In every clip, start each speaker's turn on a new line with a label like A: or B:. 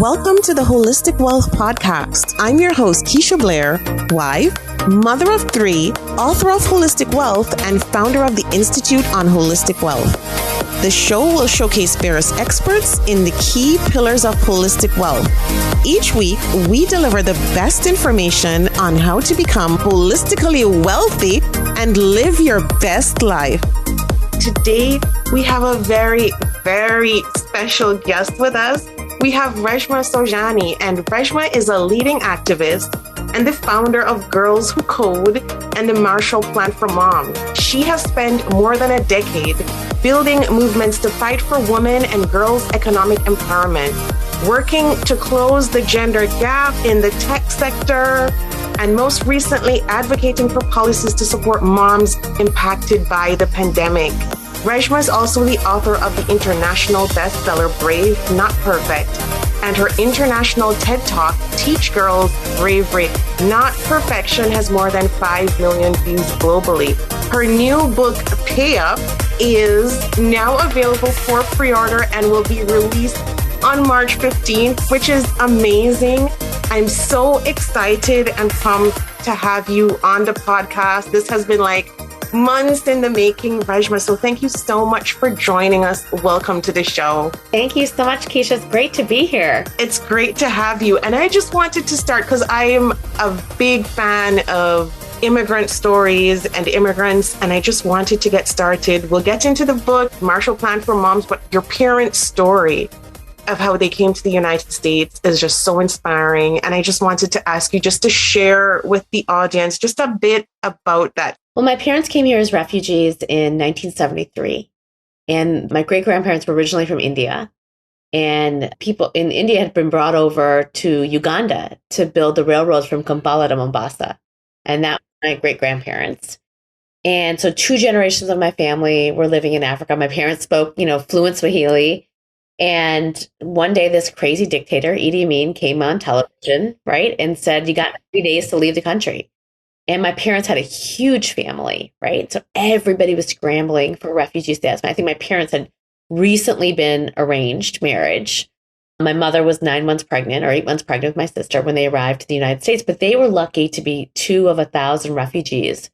A: Welcome to the Holistic Wealth Podcast. I'm your host, Keisha Blair, wife, mother of 3, author of Holistic Wealth, and founder of the Institute on Holistic Wealth. The show will showcase various experts in the key pillars of holistic wealth. Each week, we deliver the best information on how to become holistically wealthy and live your best life. Today, we have a very, very special guest with us. We have Reshma Saujani, and Reshma is a leading activist and the founder of Girls Who Code and the Marshall Plan for Moms. She has spent more than a decade building movements to fight for women and girls' economic empowerment, working to close the gender gap in the tech sector, and most recently advocating for policies to support moms impacted by the pandemic. Reshma is also the author of the international bestseller Brave, Not Perfect, and her international TED Talk, Teach Girls Bravery, Not Perfection, has more than 5 million views globally. Her new book, PayUp, is now available for pre-order and will be released on March 15th, which is amazing. I'm so excited and pumped to have you on the podcast. This has been like months in the making, Reshma. So thank you so much for joining us. Welcome to the show.
B: Thank you so much, Keisha. It's great to be here.
A: It's great to have you. And I just wanted to start because I am a big fan of immigrant stories and immigrants, and I just wanted to get started. We'll get into the book, Marshall Plan for Moms, but your parents' story of how they came to the United States is just so inspiring. And I just wanted to ask you just to share with the audience just a bit about that.
B: Well, my parents came here as refugees in 1973, and my great-grandparents were originally from India. And people in India had been brought over to Uganda to build the railroads from Kampala to Mombasa. And that was my great-grandparents. And so 2 generations of my family were living in Africa. My parents spoke, fluent Swahili. And one day this crazy dictator, Idi Amin, came on television, right, and said, you got 3 days to leave the country. And my parents had a huge family, right? So everybody was scrambling for refugee status. I think my parents had recently been arranged marriage. My mother was 9 months pregnant or 8 months pregnant with my sister when they arrived to the United States, but they were lucky to be 2 of 1,000 refugees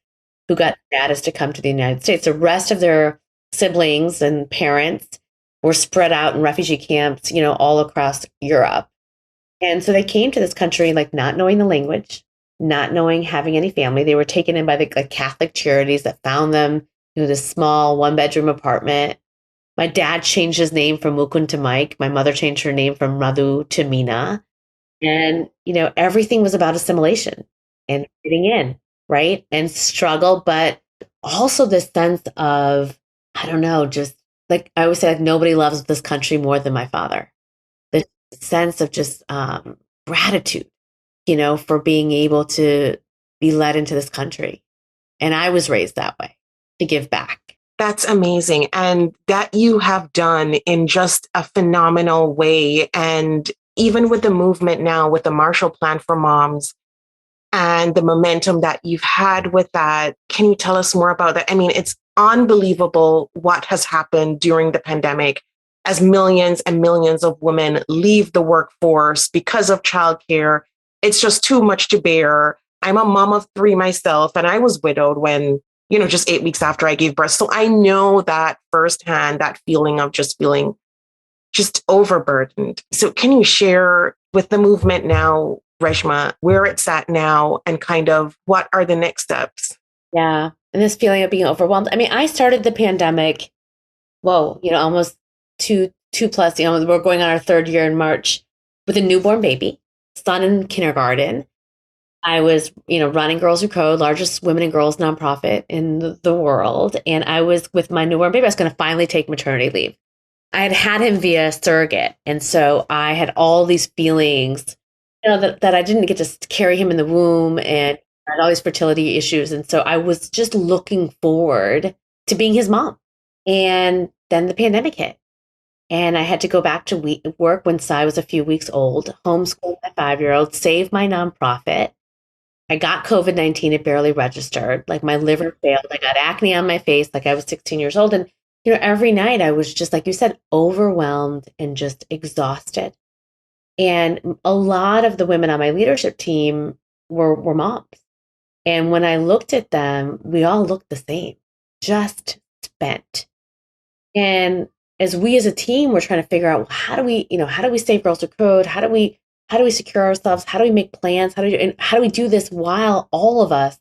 B: who got status to come to the United States. The rest of their siblings and parents were spread out in refugee camps, all across Europe. And so they came to this country like not knowing the language, not knowing having any family. They were taken in by the Catholic charities that found them, this small 1-bedroom apartment. My dad changed his name from Mukund to Mike. My mother changed her name from Madhu to Meena. And, everything was about assimilation and fitting in, right? And struggle, but also this sense of, just like I always say, like nobody loves this country more than my father. The sense of just gratitude, for being able to be led into this country. And I was raised that way, to give back.
A: That's amazing. And that you have done in just a phenomenal way. And even with the movement now, with the Marshall Plan for Moms and the momentum that you've had with that, can you tell us more about that? I mean, it's unbelievable what has happened during the pandemic as millions and millions of women leave the workforce because of childcare. It's just too much to bear. I'm a mom of 3 myself, and I was widowed when, just 8 weeks after I gave birth. So I know that firsthand, that feeling of just feeling just overburdened. So can you share with the movement now, Reshma, where it's at now and kind of what are the next steps?
B: Yeah. And this feeling of being overwhelmed. I mean, I started the pandemic, almost two plus, we're going on our 3rd year in March with a newborn baby, son in kindergarten. I was, running Girls Who Code, largest women and girls nonprofit in the world. And I was with my newborn baby. I was going to finally take maternity leave. I had him via surrogate. And so I had all these feelings, that I didn't get to carry him in the womb, and I had all these fertility issues. And so I was just looking forward to being his mom. And then the pandemic hit. And I had to go back to work when Sai was a few weeks old, homeschool my 5-year-old, save my nonprofit. I got COVID-19. It barely registered. Like my liver failed. I got acne on my face. Like I was 16 years old. And, every night I was just, like you said, overwhelmed and just exhausted. And a lot of the women on my leadership team were moms. And when I looked at them, we all looked the same, just spent. And as a team, we're trying to figure out, well, how do we save girls to code? How do we secure ourselves? How do we make plans? How do we do this while all of us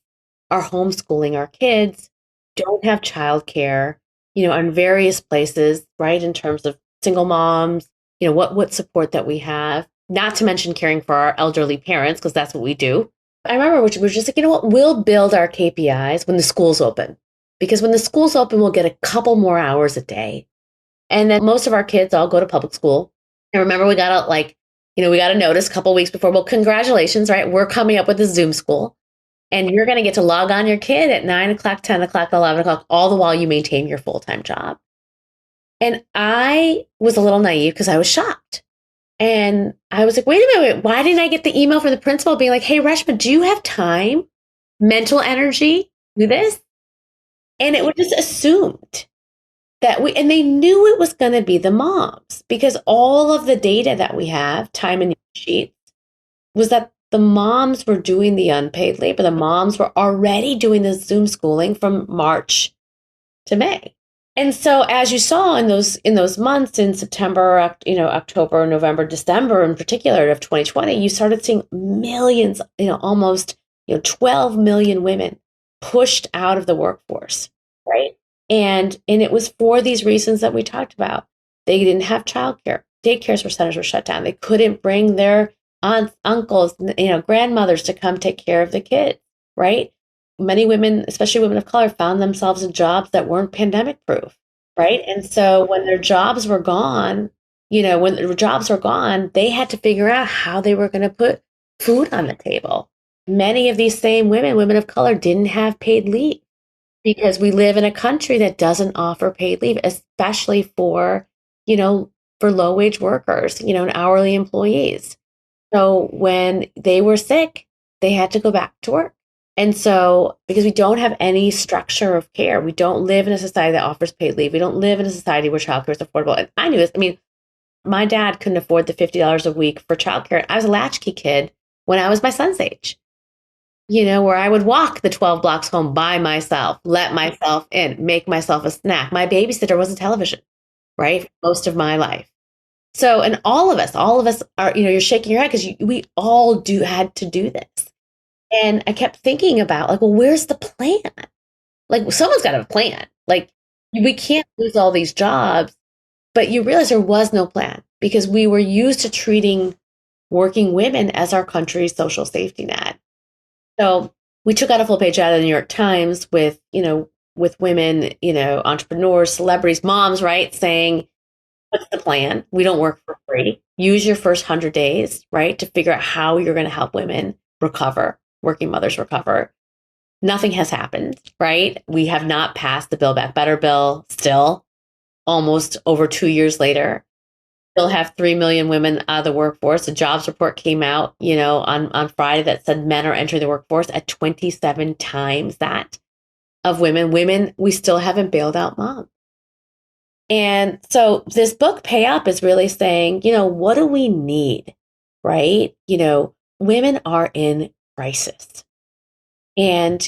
B: are homeschooling our kids, don't have childcare, in various places, right? In terms of single moms, what support that we have, not to mention caring for our elderly parents, because that's what we do. I remember we were just like, you know what, we'll build our KPIs when the school's open. Because when the school's open, we'll get a couple more hours a day. And then most of our kids all go to public school. And remember, we got a notice a couple weeks before, well, congratulations, right? We're coming up with a Zoom school. And you're going to get to log on your kid at 9 o'clock, 10 o'clock, 11 o'clock, all the while you maintain your full-time job. And I was a little naive because I was shocked. And I was like, wait a minute, why didn't I get the email from the principal being like, hey, Reshma, do you have time, mental energy to do this? And it was just assumed that and they knew it was going to be the moms, because all of the data that we have, time and sheets, was that the moms were doing the unpaid labor. The moms were already doing the Zoom schooling from March to May. And so as you saw in those months, in September, October, November, December in particular of 2020, you started seeing millions, almost 12 million women pushed out of the workforce, right? And it was for these reasons that we talked about. They didn't have childcare. Daycare centers were shut down. They couldn't bring their aunts, uncles, grandmothers to come take care of the kids, right? Many women, especially women of color, found themselves in jobs that weren't pandemic proof, right? And so when their jobs were gone, they had to figure out how they were going to put food on the table. Many of these same women of color, didn't have paid leave, because we live in a country that doesn't offer paid leave, especially for low-wage workers, and hourly employees. So when they were sick, they had to go back to work. And so, because we don't have any structure of care, we don't live in a society that offers paid leave. We don't live in a society where childcare is affordable. And I knew this. I mean, my dad couldn't afford the $50 a week for childcare. I was a latchkey kid when I was my son's age, where I would walk the 12 blocks home by myself, let myself in, make myself a snack. My babysitter was a television, right? Most of my life. So, and all of us are, you're shaking your head because we all had to do this. And I kept thinking about, like, well, where's the plan? Like, someone's got to have a plan. Like, we can't lose all these jobs. But you realize there was no plan, because we were used to treating working women as our country's social safety net. So we took out a full page ad of the New York Times with women, entrepreneurs, celebrities, moms, right, saying, what's the plan? We don't work for free. Use your first 100 days, right, to figure out how you're going to help women recover, working mothers recover. Nothing has happened, right? We have not passed the Build Back Better bill still, almost over 2 years later. Still have 3 million women out of the workforce. The jobs report came out, on Friday, that said men are entering the workforce at 27 times that of women. Women, we still haven't bailed out moms. And so this book, PayUp, is really saying, what do we need, right? Women are in crisis. And,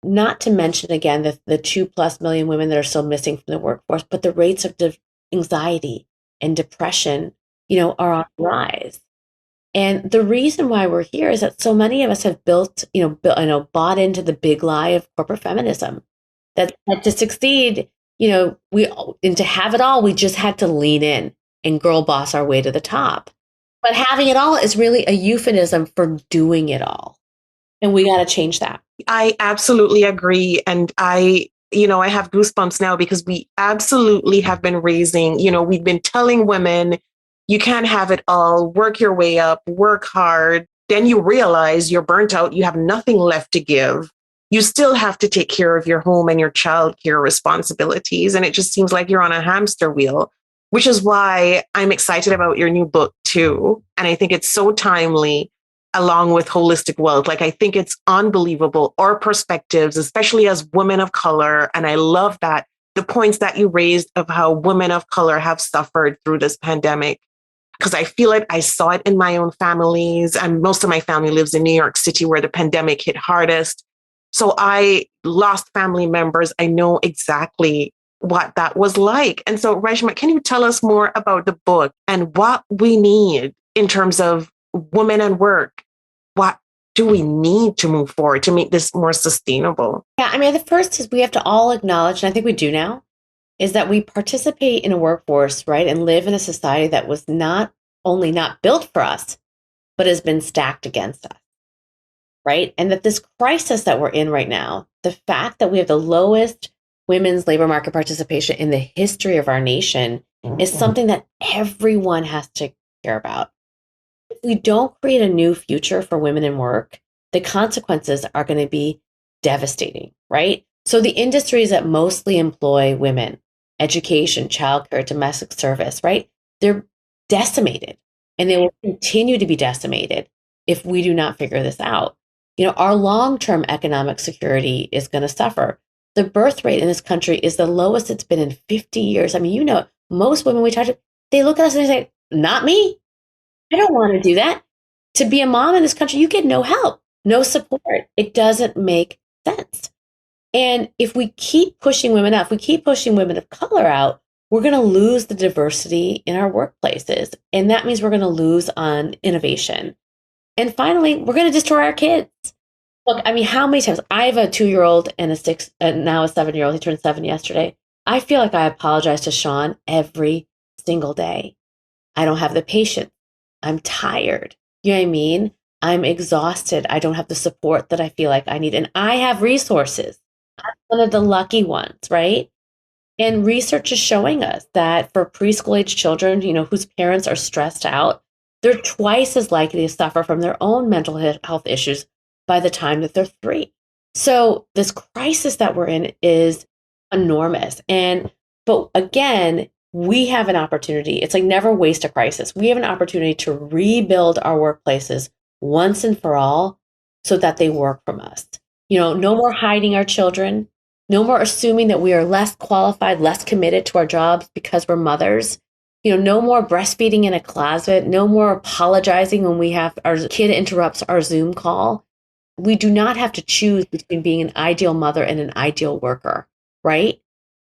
B: not to mention, again, the 2+ million women that are still missing from the workforce, but the rates of anxiety and depression, are on the rise. And the reason why we're here is that so many of us have bought into the big lie of corporate feminism, that to succeed, and to have it all, we just had to lean in and girl boss our way to the top. But having it all is really a euphemism for doing it all. And we got to change that.
A: I absolutely agree. And I have goosebumps now, because we absolutely have been raising, we've been telling women, you can't have it all, work your way up, work hard. Then you realize you're burnt out. You have nothing left to give. You still have to take care of your home and your childcare responsibilities. And it just seems like you're on a hamster wheel, which is why I'm excited about your new book too. And I think it's so timely, along with Holistic Wealth. Like, I think it's unbelievable, our perspectives, especially as women of color. And I love that the points that you raised of how women of color have suffered through this pandemic. because I feel it. I saw it in my own families, and most of my family lives in New York City where the pandemic hit hardest. So I lost family members. I know exactly what that was like. And so, Reshma, can you tell us more about the book and what we need in terms of women and work? What do we need to move forward to make this more sustainable?
B: Yeah, I mean, the first is we have to all acknowledge, and I think we do now, is that we participate in a workforce, right, and live in a society that was not only not built for us, but has been stacked against us, right? And that this crisis that we're in right now, the fact that we have the lowest women's labor market participation in the history of our nation is something that everyone has to care about. If we don't create a new future for women in work, the consequences are going to be devastating, right? So the industries that mostly employ women, education, childcare, domestic service, right? They're decimated, and they will continue to be decimated if we do not figure this out. You know, our long-term economic security is going to suffer. The birth rate in this country is the lowest it's been in 50 years. I mean, you know, most women we talk to, they look at us and they say, not me. I don't want to do that. To be a mom in this country, you get no help, no support. It doesn't make sense. And if we keep pushing women out, if we keep pushing women of color out, we're going to lose the diversity in our workplaces. And that means we're going to lose on innovation. And finally, we're going to destroy our kids. Look, I mean, how many times I have a 2-year-old and now a 7-year-old. He turned 7 yesterday. I feel like I apologize to Sean every single day. I don't have the patience. I'm tired. You know what I mean? I'm exhausted. I don't have the support that I feel like I need. And I have resources. I'm one of the lucky ones, right? And research is showing us that for preschool age children, you know, whose parents are stressed out, they're twice as likely to suffer from their own mental health issues by the time that they're 3. So this crisis that we're in is enormous. But again, we have an opportunity. It's like never waste a crisis. We have an opportunity to rebuild our workplaces once and for all so that they work from us. You know, no more hiding our children, no more assuming that we are less qualified, less committed to our jobs because we're mothers. You know, no more breastfeeding in a closet, no more apologizing when we have our kid interrupts our Zoom call. We do not have to choose between being an ideal mother and an ideal worker, right?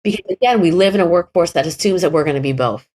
B: Because again, we live in a workforce that assumes that we're going to be both.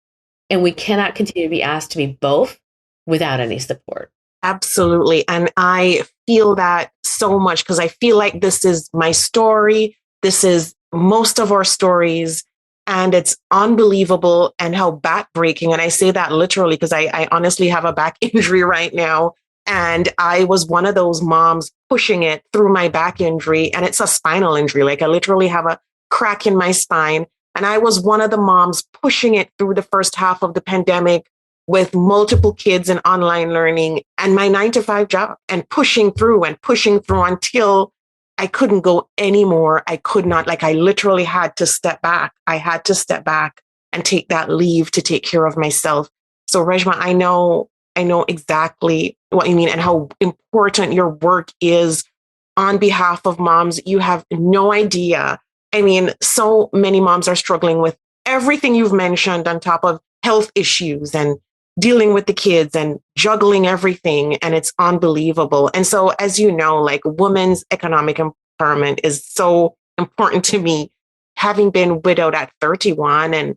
B: And we cannot continue to be asked to be both without any support.
A: Absolutely. And I feel that so much because I feel like this is my story. This is most of our stories. And it's unbelievable and how backbreaking. And I say that literally because I honestly have a back injury right now. And I was one of those moms pushing it through my back injury. And it's a spinal injury. Like I literally have a crack in my spine. And I was one of the moms pushing it through the first half of the pandemic with multiple kids and online learning and my 9-to-5 job and pushing through until I couldn't go anymore. I could not, like I literally had to step back. I had to step back and take that leave to take care of myself. So Reshma, I know exactly what you mean and how important your work is on behalf of moms. You have no idea. I mean, so many moms are struggling with everything you've mentioned on top of health issues and dealing with the kids and juggling everything. And it's unbelievable. And so, as you know, like women's economic empowerment is so important to me, having been widowed at 31 and,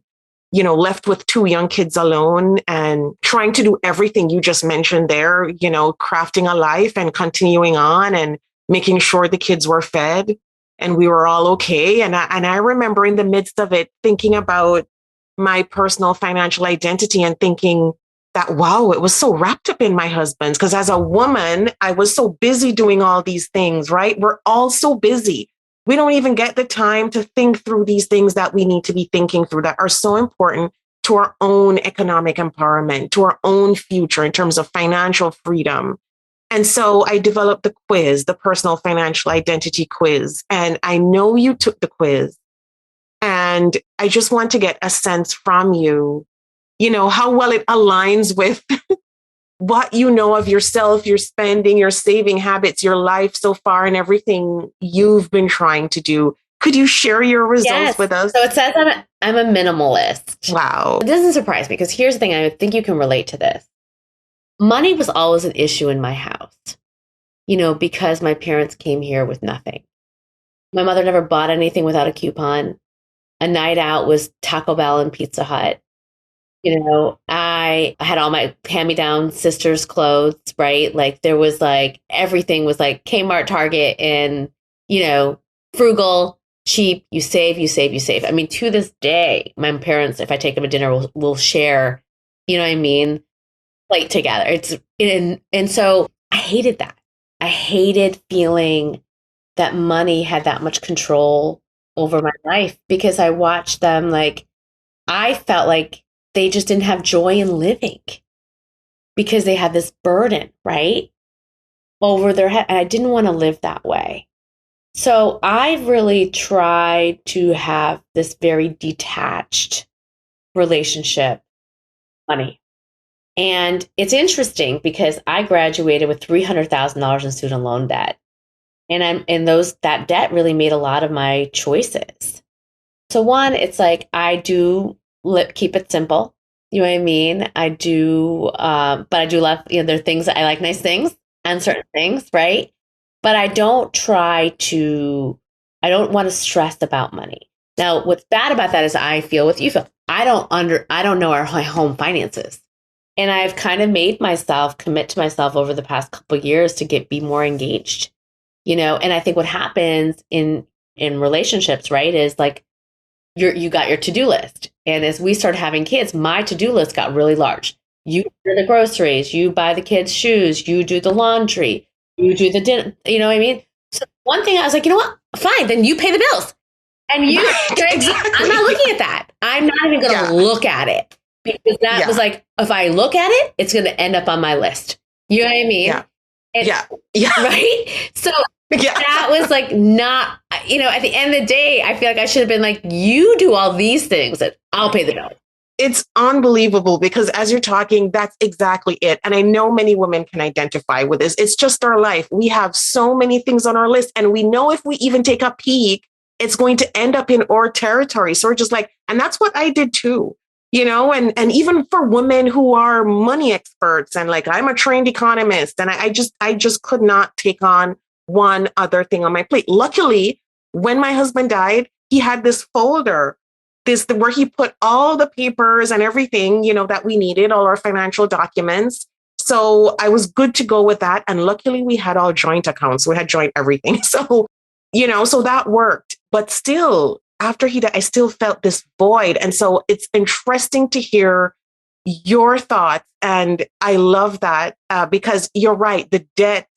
A: you know, left with 2 young kids alone and trying to do everything you just mentioned there, you know, crafting a life and continuing on and making sure the kids were fed and we were all okay. And I remember in the midst of it, thinking about my personal financial identity and thinking that, wow, it was so wrapped up in my husband's. Because as a woman, I was so busy doing all these things, right? We're all so busy. We don't even get the time to think through these things that we need to be thinking through that are so important to our own economic empowerment, to our own future in terms of financial freedom. And so I developed the quiz, the personal financial identity quiz. And I know you took the quiz. And I just want to get a sense from you, you know, how well it aligns with what you know of yourself, your spending, your saving habits, your life so far, and everything you've been trying to do. Could you share your results
B: Yes.
A: with us?
B: So it says I'm a minimalist.
A: Wow.
B: It doesn't surprise me because here's the thing. I think you can relate to this. Money was always an issue in my house, because my parents came here with nothing. My mother never bought anything without a coupon. A night out was Taco Bell and Pizza Hut. I had all my hand-me-down sister's clothes, right? Like there was like everything was like Kmart, Target, and frugal, cheap. You save, you save, you save. I mean, to this day, my parents, if I take them to dinner, will share. You know what I mean? Plate together. And so I hated that. I hated feeling that money had that much control over my life because I watched them I felt like they just didn't have joy in living because they had this burden, right? Over their head. And I didn't want to live that way. So I've really tried to have this very detached relationship with money. And it's interesting because I graduated with $300,000 in student loan debt. And that debt really made a lot of my choices. So one, it's like I do keep it simple. You know what I mean? I do, but I do love, there are things that I like, nice things and certain things, right? But I don't want to stress about money. Now, what's bad about that is I feel what you feel. I don't know my home finances. And I've kind of made myself commit to myself over the past couple of years to be more engaged, and I think what happens in relationships, right, is like you got your to-do list. And as we started having kids, my to-do list got really large. You do the groceries, you buy the kids' shoes, you do the laundry, you do the dinner, you know what I mean? So one thing I was like, you know what? Fine, then you pay the bills. And
A: Exactly.
B: I'm not looking at that. I'm not even going to look at it because that was like, if I look at it, it's going to end up on my list. You know what I mean?
A: Yeah.
B: And,
A: yeah.
B: Right? So that was like not, at the end of the day, I feel like I should have been like, you do all these things and I'll pay the bill.
A: It's unbelievable because as you're talking, that's exactly it. And I know many women can identify with this. It's just our life. We have so many things on our list. And we know if we even take a peek, it's going to end up in our territory. So we're just like, and that's what I did too. And even for women who are money experts and like I'm a trained economist and I just could not take on one other thing on my plate. Luckily, when my husband died, he had this folder, where he put all the papers and everything, that we needed, all our financial documents. So I was good to go with that. And luckily we had all joint accounts. We had joint everything. So, so that worked. But still, after he died, I still felt this void. And so it's interesting to hear your thoughts. And I love that because you're right. The debt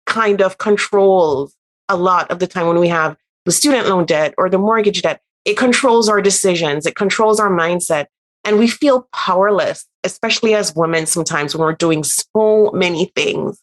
A: kind of controls a lot of the time when we have the student loan debt or the mortgage debt. It controls our decisions. It controls our mindset. And we feel powerless, especially as women sometimes when we're doing so many things.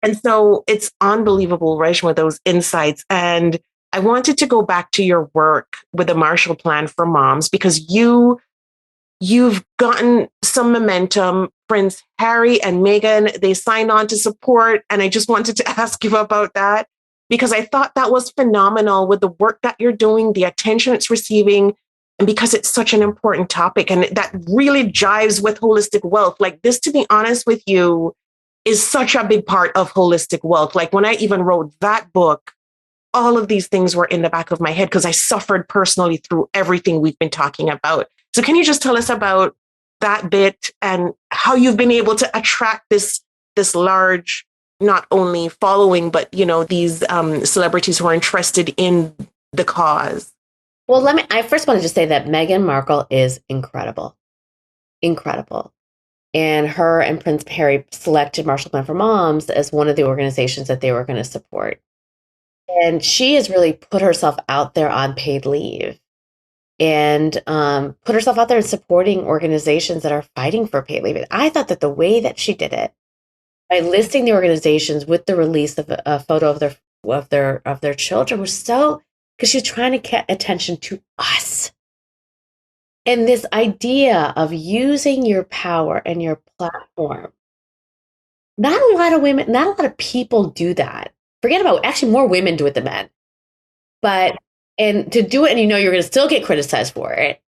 A: And so it's unbelievable, Reshma, those insights. And I wanted to go back to your work with the Marshall Plan for Moms because you've gotten some momentum. Prince Harry and Meghan, they signed on to support. And I just wanted to ask you about that because I thought that was phenomenal with the work that you're doing, the attention it's receiving, and because it's such an important topic. And that really jives with holistic wealth. Like this, to be honest with you, is such a big part of holistic wealth. Like when I even wrote that book, all of these things were in the back of my head because I suffered personally through everything we've been talking about. So can you just tell us about that bit and how you've been able to attract this large, not only following, but, these celebrities who are interested in the cause?
B: Well, I first want to just say that Meghan Markle is incredible. Incredible. And her and Prince Harry selected Marshall Plan for Moms as one of the organizations that they were going to support. And she has really put herself out there on paid leave and put herself out there in supporting organizations that are fighting for paid leave. And I thought that the way that she did it, by listing the organizations with the release of a photo of their children, was so, because she's trying to get attention to us. And this idea of using your power and your platform, not a lot of people do that. Forget about, actually more women do it than men. But And to do it and you're going to still get criticized for it.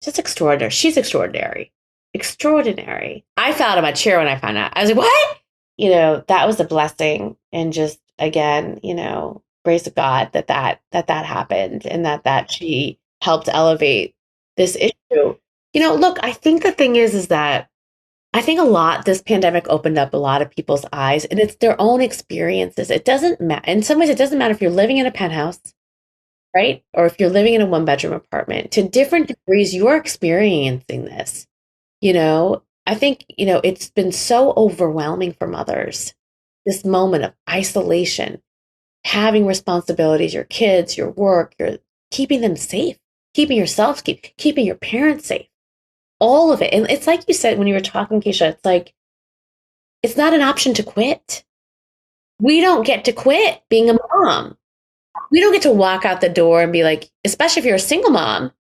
B: Just extraordinary. She's extraordinary. Extraordinary. I fell out of my chair when I found out. I was like, what? That was a blessing. And just, again, grace of God that happened and that she helped elevate this issue. Look, I think the thing is that I think this pandemic opened up a lot of people's eyes, and it's their own experiences. It doesn't matter. In some ways, it doesn't matter if you're living in a penthouse, right? Or if you're living in a 1-bedroom apartment. To different degrees, you're experiencing this. I think, it's been so overwhelming for mothers, this moment of isolation, having responsibilities, your kids, your work, you're keeping them safe, keeping yourself safe, keeping your parents safe, all of it. And it's like you said when you were talking, Keisha, it's like, it's not an option to quit. We don't get to quit being a mom. We don't get to walk out the door and be like, especially if you're a single mom,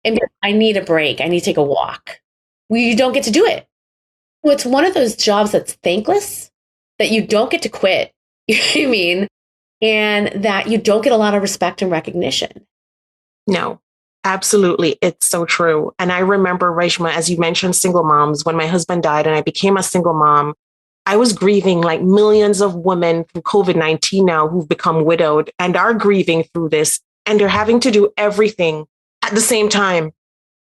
B: and be like, I need a break. I need to take a walk. You don't get to do it. So it's one of those jobs that's thankless, that you don't get to quit. You know what I mean? And that you don't get a lot of respect and recognition.
A: No, absolutely. It's so true. And I remember, Reshma, as you mentioned, single moms, when my husband died and I became a single mom, I was grieving like millions of women through COVID-19 now who've become widowed and are grieving through this. And they're having to do everything at the same time.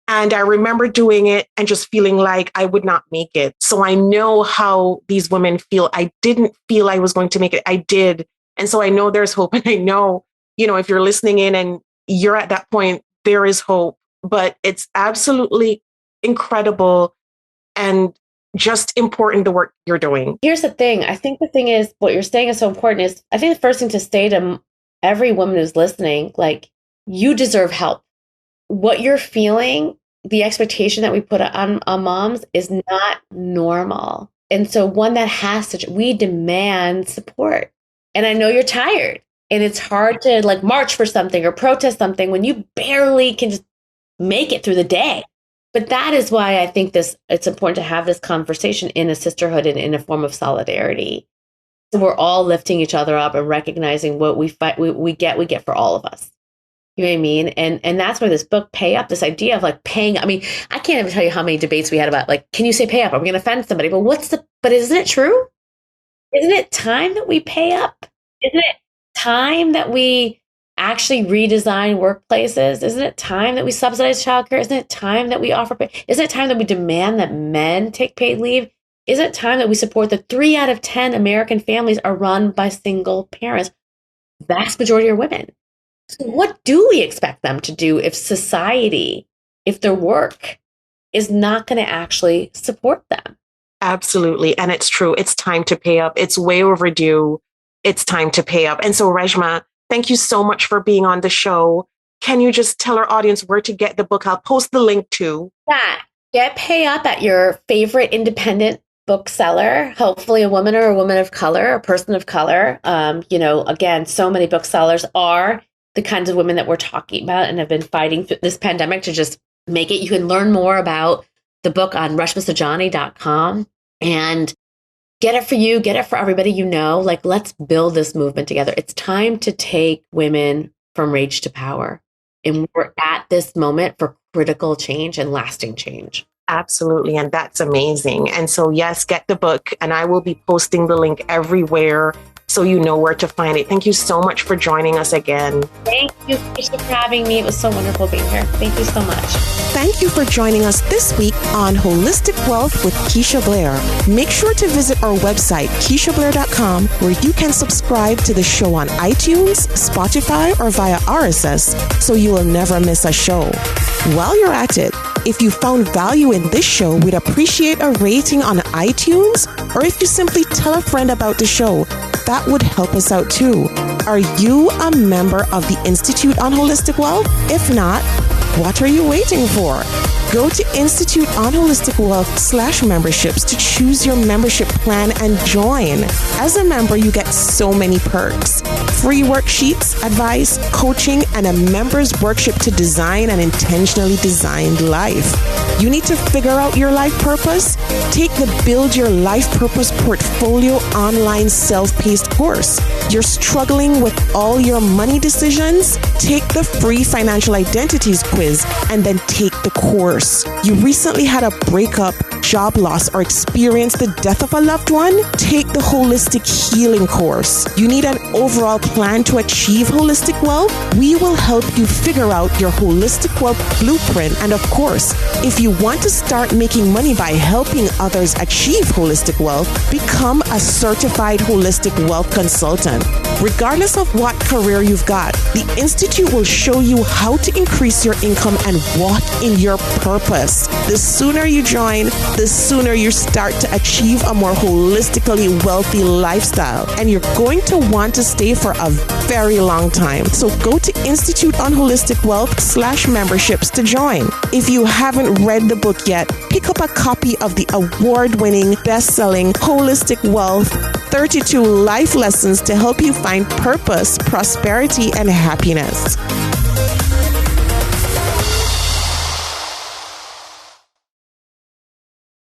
A: And I remember doing it and just feeling like I would not make it. So I know how these women feel. I didn't feel I was going to make it. I did. And so I know there's hope. And I know, if you're listening in and you're at that point, there is hope. But it's absolutely incredible and just important, the work you're doing.
B: Here's the thing. I think the thing is, what you're saying is so important is, I think the first thing to say to every woman who's listening, like, you deserve help. What you're feeling, the expectation that we put on moms is not normal. And so we demand support. And I know you're tired and it's hard to like march for something or protest something when you barely can just make it through the day. But that is why I think it's important to have this conversation in a sisterhood and in a form of solidarity. So we're all lifting each other up and recognizing what we get for all of us. You know what I mean? And that's where this book, PayUp, this idea of like paying. I mean, I can't even tell you how many debates we had about like, can you say pay up? Are we going to offend somebody? But isn't it true? Isn't it time that we pay up? Isn't it time that we actually redesign workplaces? Isn't it time that we subsidize childcare? Isn't it time that we offer pay? Isn't it time that we demand that men take paid leave? Isn't it time that we support that 3 out of 10 American families are run by single parents? Vast majority are women. So what do we expect them to do if their work is not going to actually support them?
A: Absolutely. And it's true. It's time to pay up. It's way overdue. It's time to pay up. And so, Reshma, thank you so much for being on the show. Can you just tell our audience where to get the book? I'll post the link to.
B: Yeah. Get Pay Up at your favorite independent bookseller, hopefully a woman or a woman of color, a person of color. Again, so many booksellers are the kinds of women that we're talking about and have been fighting through this pandemic to just make it. You can learn more about the book on reshmasaujani.com and get it for you, get it for everybody you know. Like, let's build this movement together. It's time to take women from rage to power. And we're at this moment for critical change and lasting change.
A: Absolutely. And that's amazing. And so, yes, get the book. And I will be posting the link everywhere so you know where to find it. Thank you so much for joining us again.
B: Thank you, Keisha, for having me. It was so wonderful being here. Thank you so much.
A: Thank you for joining us this week on Holistic Wealth with Keisha Blair. Make sure to visit our website, KeishaBlair.com, where you can subscribe to the show on iTunes, Spotify, or via RSS, so you will never miss a show. While you're at it, if you found value in this show, we'd appreciate a rating on iTunes, or if you simply tell a friend about the show, that would help us out too. Are you a member of the Institute on Holistic Wealth? If not, what are you waiting for? Go to Institute on Holistic Wealth /memberships to choose your membership plan and join. As a member, you get so many perks. Free worksheets, advice, coaching, and a member's workshop to design an intentionally designed life. You need to figure out your life purpose? Take the Build Your Life Purpose Portfolio online self-paced course. You're struggling with all your money decisions? Take the free financial identities quiz and then take the course. You recently had a breakup, job loss, or experienced the death of a loved one? Take the Holistic Healing course. You need an overall plan to achieve holistic wealth? We will help you figure out your holistic wealth blueprint. And of course, if you want to start making money by helping others achieve holistic wealth, become a certified holistic wealth consultant. Regardless of what career you've got, the Institute will show you how to increase your income and walk in your purpose. The sooner you join, the sooner you start to achieve a more holistically wealthy lifestyle. And you're going to want to stay for a very long time. So go to instituteonholisticwealth.com/memberships to join. If you haven't read the book yet, pick up a copy of the award-winning, best-selling Holistic Wealth 32 Life Lessons to help you find purpose, prosperity, and happiness.